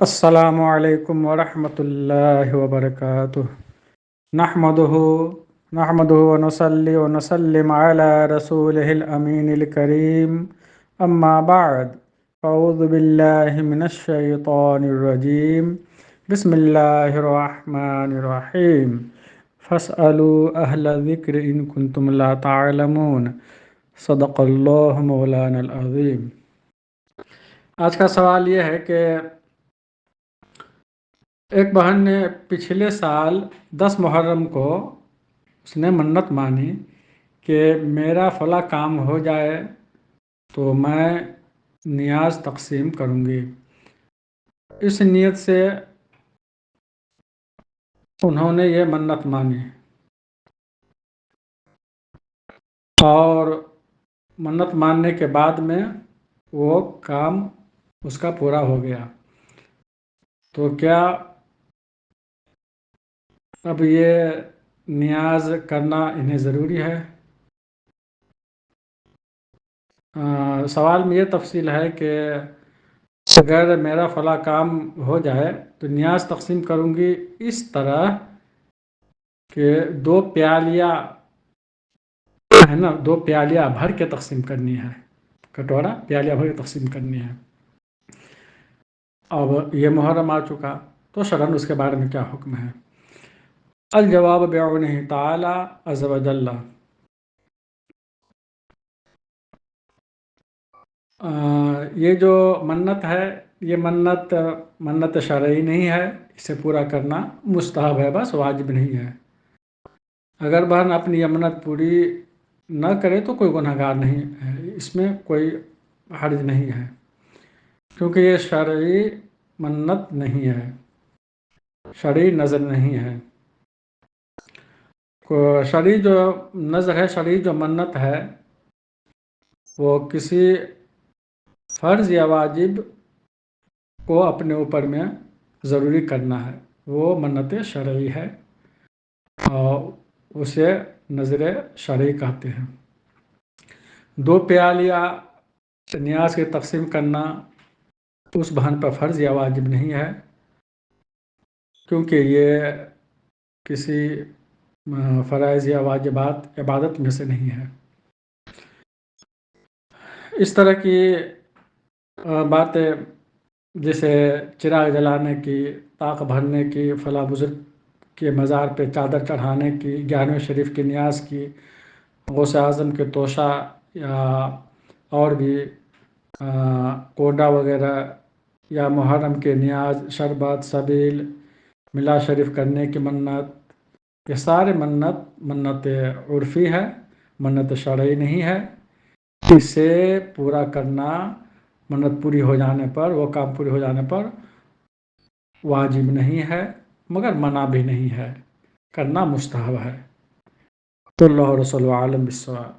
السلام علیکم ورحمۃ اللہ وبرکاتہ۔ نحمده نحمده ونصلي ونسلم على رسوله الأمين الكريم اما بعد اعوذ باللہ من الشیطان الرجیم بسم اللہ الرحمن الرحیم فاسألوا اہل الذکر ان کنتم لا تعلمون صدق اللہ مولانا العظیم۔ آج کا سوال یہ ہے کہ ایک بہن نے پچھلے سال 10 محرم کو اس نے منت مانی کہ میرا فلاں کام ہو جائے تو میں نیاز تقسیم کروں گی۔ اس نیت سے انہوں نے یہ منت مانی اور منت ماننے کے بعد میں وہ کام اس کا پورا ہو گیا، تو کیا اب یہ نیاز کرنا انہیں ضروری ہے؟ سوال میں یہ تفصیل ہے کہ اگر میرا فلاں کام ہو جائے تو نیاز تقسیم کروں گی اس طرح کہ 2 پیالیاں ہے نا، 2 پیالیاں بھر کے تقسیم کرنی ہے، کٹورا پیالیاں بھر کے تقسیم کرنی ہے۔ اب یہ محرم آ چکا تو شرعاً اس کے بارے میں کیا حکم ہے؟ الجواب بعونہ تعالی عز و جل۔ یہ جو منت ہے یہ منت شرعی نہیں ہے، اسے پورا کرنا مستحب ہے، بس واجب نہیں ہے۔ اگر بہن اپنی یہ منت پوری نہ کرے تو کوئی گناہ گار نہیں ہے، اس میں کوئی حرج نہیں ہے، کیونکہ یہ شرعی منت نہیں ہے، شرعی نظر نہیں ہے۔ شرعی جو نظر ہے، شرعی جو منت ہے، وہ کسی فرض یا واجب کو اپنے اوپر میں ضروری کرنا ہے، وہ منت شرعی ہے اور اسے نظر شرعی کہتے ہیں۔ 2 پیالیاں نیاز کی تقسیم کرنا اس بہن پر فرض یا واجب نہیں ہے، کیونکہ یہ کسی فرائض یا واجبات عبادت میں سے نہیں ہے۔ اس طرح کی باتیں جیسے چراغ جلانے کی، طاق بھرنے کی، فلاں بزرگ کے مزار پہ چادر چڑھانے کی، 11ویں شریف کی نیاز کی، غوث اعظم کے توشہ یا اور بھی کوڈا وغیرہ، یا محرم کے نیاز، شربت، سبیل، ملا شریف کرنے کی منت، یہ سارے منت عرفی ہے، منت شرعی نہیں ہے۔ اسے پورا کرنا منت پوری ہو جانے پر، وہ کام پوری ہو جانے پر واجب نہیں ہے، مگر منع بھی نہیں ہے، کرنا مستحب ہے۔ تو اللہ رسول عالم بالصواب۔